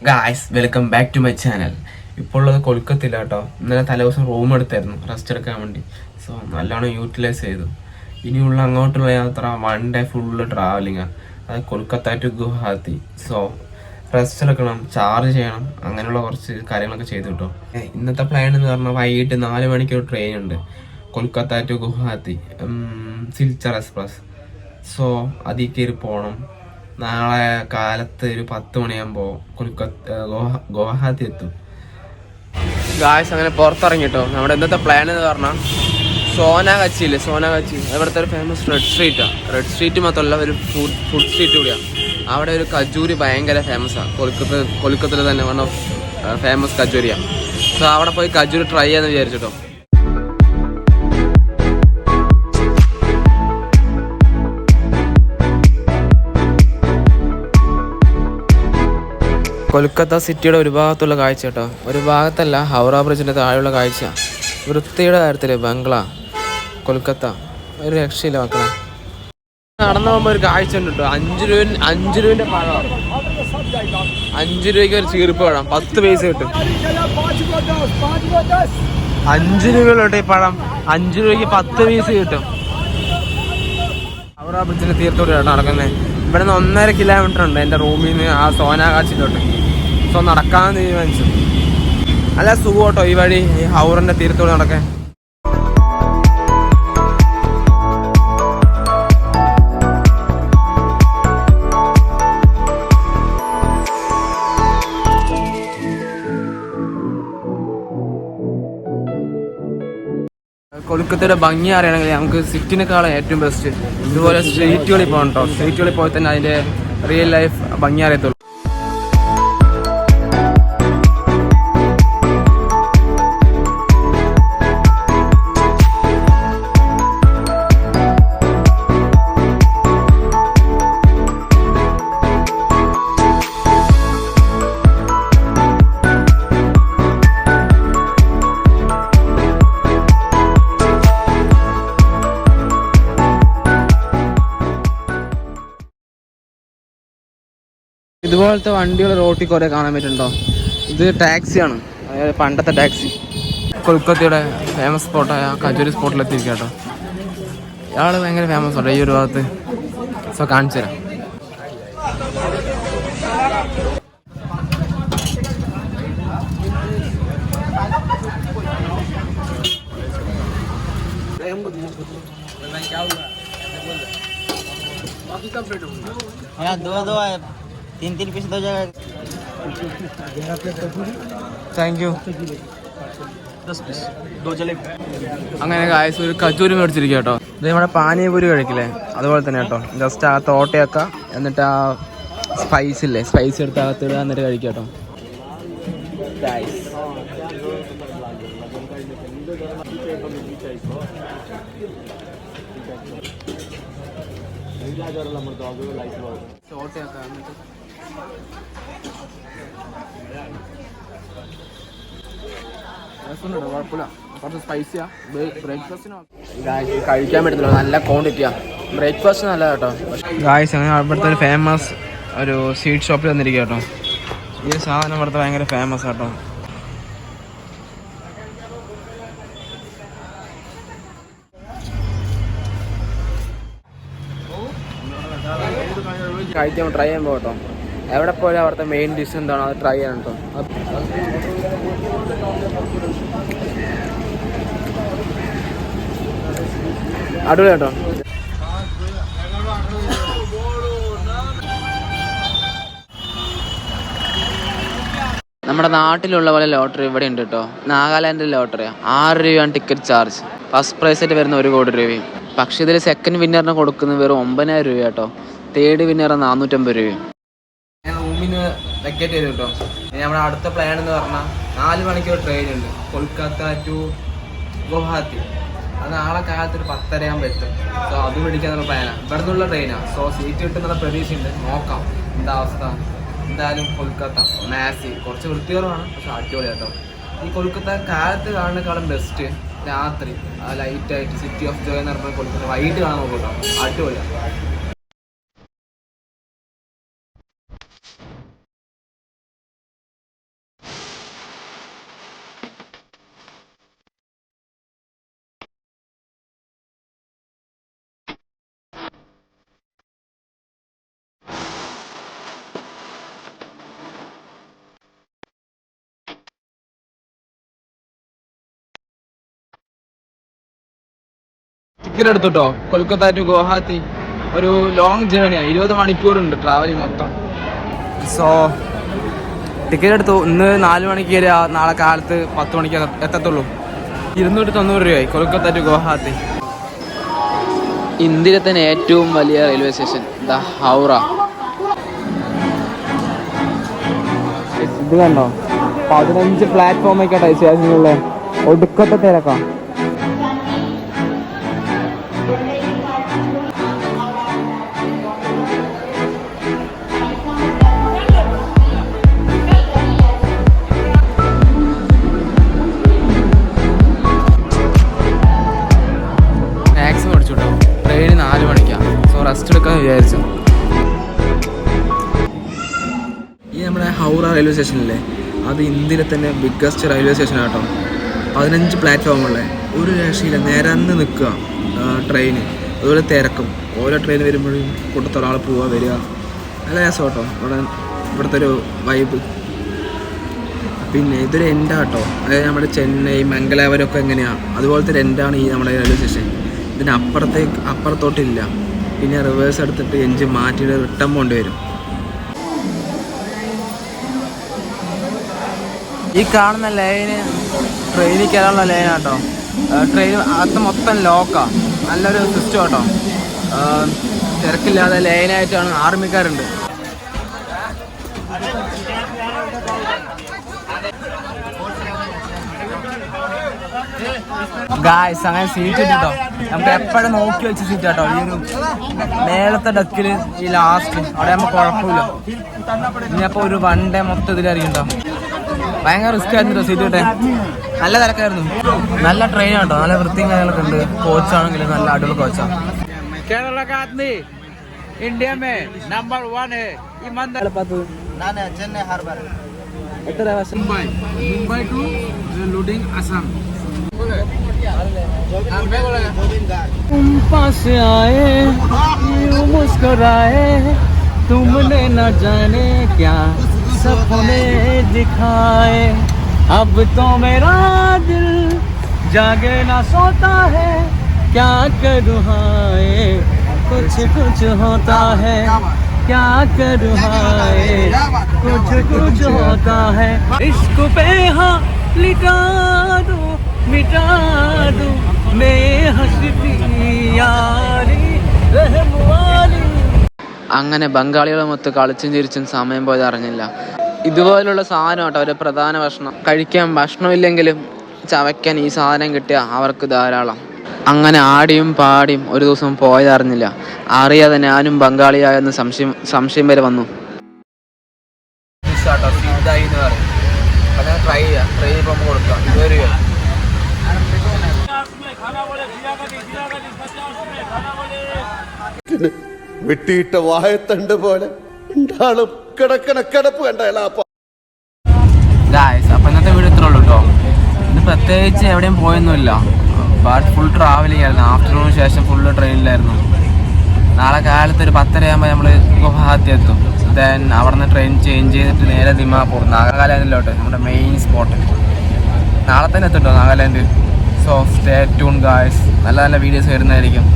Guys welcome back to my channel. ഇപ്പോൾ ഉള്ളത് കൊൽക്കത്തയില്ല കേട്ടോ. ഇന്നലെ തലേദിവസം റൂം എടുത്തായിരുന്നു റെസ്റ്റ് എടുക്കാൻ വേണ്ടി. സോ നല്ലോണം യൂട്ടിലൈസ് ചെയ്തു. ഇനിയുള്ള അങ്ങോട്ടുള്ള യാത്ര 1 ഡേ ഫുള്ള് ട്രാവലിങ്ങാണ്. അത് Kolkata to Guwahati. So rest എടുക്കണം, ചാർജ് ചെയ്യണം, അങ്ങനെയുള്ള കുറച്ച് കാര്യങ്ങളൊക്കെ ചെയ്തു കേട്ടോ. ഇന്നത്തെ പ്ലാൻ എന്ന് പറഞ്ഞാൽ വൈകിട്ട് 4 മണിക്ക് ഒരു ട്രെയിൻ ഉണ്ട് Kolkata to Guwahati, Silchar express. So അതിൽ കയറി പോകണം. നാളെ കാലത്ത് ഒരു 10 മണിയാകുമ്പോൾ ഗുവാഹത്തി എത്തും. ഗായ്സ് അങ്ങനെ പുറത്തിറങ്ങിട്ടോ. നമ്മുടെ ഇന്നത്തെ പ്ലാൻ എന്ന് പറഞ്ഞാൽ സോനാഗച്ചി അവിടുത്തെ ഒരു ഫേമസ് റെഡ് സ്ട്രീറ്റ് മാത്രമല്ല, ഒരു ഫുഡ് സ്ട്രീറ്റ് കൂടിയാണ്. അവിടെ ഒരു കജൂരി ഭയങ്കര ഫേമസാണ്. കൊൽക്കത്തയിൽ തന്നെ വൺ ഓഫ് ഫേമസ് കജൂരിയാണ്. സോ അവിടെ പോയി കജൂരി ട്രൈ ചെയ്യാന്ന് വിചാരിച്ചിട്ടോ. കൊൽക്കത്ത സിറ്റിയുടെ ഒരു ഭാഗത്തുള്ള കാഴ്ച കേട്ടോ. ഒരു ഭാഗത്തല്ല, ഹൗറ ബ്രിഡ്ജിൻ്റെ താഴെയുള്ള കാഴ്ച. വൃത്തിയുടെ കാര്യത്തിൽ ബംഗ്ലാ കൊൽക്കത്ത ഒരു രക്ഷയില്ല മക്കളെ. നടന്നു പോകുമ്പോൾ ഒരു കാഴ്ച ഉണ്ട് കേട്ടോ. 5 രൂപൻ്റെ പഴം, 5 രൂപയ്ക്ക് ഒരു ചീർപ്പ് പഴം 10 പൈസ കിട്ടും. 5 രൂപയുള്ളൂ ഈ പഴം. 5 രൂപയ്ക്ക് 10 പൈസ കിട്ടും. ഹൗറ ബ്രിഡ്ജിൻ്റെ തീരത്തോടെയാണ് നടക്കുന്നത്. ഇവിടെ നിന്ന് 1.5 കിലോമീറ്റർ ഉണ്ട് എൻ്റെ റൂമിൽ നിന്ന് ആ സോനാഗാച്ചിലോട്ട്. സോ നടക്കാമെന്ന് തീരുമാനിച്ചു. നല്ല സുഖം കേട്ടോ ഈ വഴി, ഈ ഹൗറിൻ്റെ തീരത്തോടെ നടക്കാൻ. കൊൽക്കത്തയുടെ ഭംഗി അറിയണമെങ്കിൽ നമുക്ക് സിറ്റിനേക്കാളും ഏറ്റവും ബെസ്റ്റ് ഇതുപോലെ സ്ട്രീറ്റുകളിൽ പോകണം കേട്ടോ. സ്ട്രീറ്റുകളിൽ പോയി തന്നെ അതിൻ്റെ റിയൽ ലൈഫ് ഭംഗി അറിയത്തുള്ളൂ. ഇതുപോലത്തെ വണ്ടികൾ റോട്ടിൽ കുറേ കാണാൻ പറ്റുന്നുണ്ടോ? ഇത് ടാക്സിയാണ്, അതായത് പണ്ടത്തെ ടാക്സി. കൊൽക്കത്തയുടെ ഫേമസ് സ്പോട്ടായ കജൂരി സ്പോട്ടിലെത്തിയിരിക്കുക കേട്ടോ. ഇയാൾ ഭയങ്കര ഫേമസ് ആണ് ഈ ഒരു ഭാഗത്ത്. സോ കാണിച്ചു തരാം. दो है, 3 पीस दो जगह. Thank you. 10 पीस 2 जलेबी. അങ്ങനെ ഗായ്സ് ഒരു കജൂരി മേടിച്ചിരിക്കുക കേട്ടോ. ഇത് നമ്മുടെ പാനിപൂരി കഴിക്കില്ലേ അതുപോലെ തന്നെ കേട്ടോ. ജസ്റ്റ് ആ തോട്ടയൊക്കെ എന്നിട്ട് ആ സ്പൈസ് എടുത്ത് അകത്തിടുക, എന്നിട്ട് കഴിക്കുക കേട്ടോ. കുഴപ്പമില്ല, കുറച്ച് സ്പൈസിയാ. ബ്രേക്ക്ഫാസ്റ്റിന് കഴിക്കാൻ പറ്റുന്നില്ല, നല്ല ക്വാണ്ടിറ്റിയാ. ബ്രേക്ക്ഫാസ്റ്റ് നല്ല കേട്ടോ. ഗായ്സ് അങ്ങനെ അവിടുത്തെ ഒരു ഫേമസ് ഒരു സ്വീറ്റ് ഷോപ്പിൽ വന്നിരിക്കുക കേട്ടോ. ഈ സാധനം ഇവിടുത്തെ ഭയങ്കര ഫേമസ് കേട്ടോ. കഴിക്കാൻ ട്രൈ ചെയ്യാൻ പോകട്ടോ. എവിടെ പോയാലും അവിടുത്തെ മെയിൻ ഡിഷ് എന്താണോ അത് ട്രൈ ചെയ്യണം കേട്ടോ. അടിപൊളി കേട്ടോ. നമ്മുടെ നാട്ടിലുള്ള പോലെ ലോട്ടറി ഇവിടെ ഉണ്ട് കേട്ടോ. നാഗാലാൻഡിലെ ലോട്ടറി 6 രൂപയാണ് ടിക്കറ്റ് ചാർജ്. ഫസ്റ്റ് പ്രൈസ് ആയിട്ട് വരുന്ന 1 കോടി രൂപയും. പക്ഷേ ഇതിൽ സെക്കൻഡ് വിന്നറിന് കൊടുക്കുന്നത് വെറും 9,000 രൂപ കേട്ടോ. തേർഡ് വിന്നർ 450 രൂപയും. ഞാൻ റൂമിന് വെക്കേറ്റ് ചെയ്തു കേട്ടോ. നമ്മുടെ അടുത്ത പ്ലാൻ എന്ന് പറഞ്ഞാൽ 4 മണിക്കൂർ ട്രെയിൻ ഉണ്ട് കൊൽക്കത്ത ടു ഗുവാഹത്തി. അത് നാളെ കാലത്ത് ഒരു 10:30 ആകുമ്പോൾ എത്തും. സോ അത് മേടിക്കാന്നുള്ള പ്ലാനാണ്. ഇവിടെ നിന്നുള്ള ട്രെയിനാണ്. സോ സീറ്റ് കിട്ടുന്നുള്ള പ്രതീക്ഷയുണ്ട്. നോക്കാം എന്താ അവസ്ഥ. എന്തായാലും കൊൽക്കത്ത മാസി കുറച്ച് വൃത്തികരമാണ്, പക്ഷെ അടിപൊളി കേട്ടോ. ഈ കൊൽക്കത്ത കാലത്ത് കാണുന്നേക്കാളും ബെസ്റ്റ് രാത്രി ലൈറ്റായിട്ട് സിറ്റി ഓഫ് ജോയ് എന്ന് പറഞ്ഞാൽ കൊൽക്കത്ത വൈകിട്ട് കാണാൻ നോക്കട്ടോ. അടിപൊളിയാണ്. ടിക്കറ്റ് എടുത്തുട്ടോ കൊൽക്കത്ത ടു ഗുവാഹത്തി. ഒരു ലോങ് ജേർണിയാണ്, 20 മണിക്കൂറുണ്ട് ട്രാവലിംഗ് മൊത്തം. സോ ടിക്കറ്റ് എടുത്തു. ഇന്ന് 4 മണിക്ക് കയറിയ നാളെ കാലത്ത് 10 മണിക്ക് എത്തത്തുള്ളൂ. 290 രൂപയായി കൊൽക്കത്ത ടു ഗുവാഹത്തി. ഇന്ത്യയിലെ തന്നെ ഏറ്റവും വലിയ റെയിൽവേ സ്റ്റേഷൻ ദ ഹൗറ. ഇത് കണ്ടോ, 15 പ്ലാറ്റ്ഫോമൊക്കെ സ്റ്റേഷനിലുള്ള ഒടുക്കത്തെ തിരക്കാം. മാക്സിമം ഓടിച്ചു കേട്ടോ. ട്രെയിന് 4 മണിക്കാണ്. സോ റെസ്റ്റ് എടുക്കാൻ വിചാരിച്ചു. ഈ നമ്മുടെ ഹൗറ റെയിൽവേ സ്റ്റേഷനില്ലേ, അത് ഇന്ത്യയിലെ തന്നെ ബിഗ്ഗസ്റ്റ് റെയിൽവേ സ്റ്റേഷനാണ് കേട്ടോ. 15 പ്ലാറ്റ്ഫോമുള്ള ഒരു രക്ഷയില്ല, നിരന്ന് നിൽക്കുക ട്രെയിന്. അതുപോലെ തിരക്കും, ഓരോ ട്രെയിൻ വരുമ്പോഴും കൂട്ടത്തൊരാൾ പോവുക വരിക. നല്ല രസം കേട്ടോ ഇവിടുത്തെ ഒരു വൈബ്. പിന്നെ ഇതൊരു എൻഡാ കേട്ടോ, അതായത് നമ്മുടെ ചെന്നൈ മംഗലാപുരമൊക്കെ എങ്ങനെയാണ് അതുപോലത്തെ ഒരു എൻഡാണ് ഈ നമ്മുടെ റെയിൽവേ സ്റ്റേഷൻ. ഇതിന് അപ്പുറത്തോട്ടില്ല. പിന്നെ റിവേഴ്സ് എടുത്തിട്ട് എഞ്ചിൻ മാറ്റിയിട്ട് റിട്ടേൺ പോകേണ്ടി വരും. ഈ കാണുന്ന ലൈന് ട്രെയിനിൽ കയറാനുള്ള ലൈനാട്ടോ. ട്രെയിൻ അകത്ത് മൊത്തം ലോക്കാണ്. നല്ലൊരു സിസ്റ്റം കേട്ടോ. തിരക്കില്ലാതെ ലൈനായിട്ടാണ്. ആർമിക്കാരുണ്ട്. ഗായ്സ് അങ്ങനെ സീറ്റ് കിട്ടോ. നമുക്ക് എപ്പോഴും നോക്കി വെച്ച സീറ്റ് കേട്ടോ. ഈ ഒരു മേളത്തെ ഡക്കിൽ ഈ ലാസ്റ്റ് അവിടെ ആകുമ്പോൾ കുഴപ്പമില്ല. ഇനിയപ്പോൾ ഒരു 1 ഡേ മൊത്തം ഇതിലായിരിക്കും. ഭയങ്കര റിസ്ക് ആയിരുന്നു സീറ്റ് കിട്ടാൻ. നല്ല തിരക്കായിരുന്നു. നല്ല ട്രെയിൻ കേട്ടോ, നല്ല വൃത്തിയും കാര്യങ്ങളൊക്കെ ഉണ്ട്. കോച്ചാണെങ്കിലും നല്ല അടിപൊളി കോച്ചാണ്. India number 1 Chennai harbour. Mumbai to loading Assam. तुम पास आए यूं मुस्कुराए, तुमने न जाने क्या सपने दिखाए. अब तो मेरा दिल जागे ना सोता है, क्या करूँ हाय कुछ कुछ होता है, क्या करूँ हाय कुछ कुछ होता है. इश्क पे हाँ लिटा दो मिटा दो मैं हंसती यारी रहम वाली. അങ്ങനെ ബംഗാളികളുമൊത്ത് കളിച്ചും ചിരിച്ചും സമയം പോയത് അറിഞ്ഞില്ല. ഇതുപോലുള്ള സാധനം കേട്ടോ ഒരു പ്രധാന ഭക്ഷണം. കഴിക്കാൻ ഭക്ഷണമില്ലെങ്കിലും ചവയ്ക്കാൻ ഈ സാധനം കിട്ടിയാൽ അവർക്ക് ധാരാളം. അങ്ങനെ ആടിയും പാടിയും ഒരു ദിവസം പോയതറിഞ്ഞില്ല. അറിയാതെ ഞാനും ബംഗാളിയായെന്ന് സംശയം വരെ വന്നു. ട്രൈ ചെയ്യാം. ട്രൈ ചെയ്യുമ്പോൾ കൊടുക്കാം. വെട്ടിയിട്ട വാഴത്തണ്ട് പോലെ കിടപ്പ് കണ്ടല്ല. അപ്പൊ ഇന്നത്തെ വീഡിയോ ഇത്രേ ഉള്ളൂ കേട്ടോ. ഇന്ന് പ്രത്യേകിച്ച് എവിടെയും പോയൊന്നുമില്ല. ബട്ട് ഫുൾ ട്രാവലിംഗ് ആയിരുന്നു. ആഫ്റ്റർനൂണിന് ശേഷം ഫുള്ള് ട്രെയിനിലായിരുന്നു. നാളെ കാലത്ത് ഒരു 10:30 ആകുമ്പോൾ നമ്മൾ ഗുവാഹത്തി എത്തും. ദെൻ അവിടെ നിന്ന് ട്രെയിൻ ചേഞ്ച് ചെയ്തിട്ട് നേരെ ദിമാപൂർ നാഗാലാൻഡിലോട്ട്, നമ്മുടെ മെയിൻ സ്പോട്ട്. നാളെ തന്നെ എത്തും കേട്ടോ Nagaland. So stay tune guys. നല്ല നല്ല വീഡിയോസ് വരുന്നതായിരിക്കും.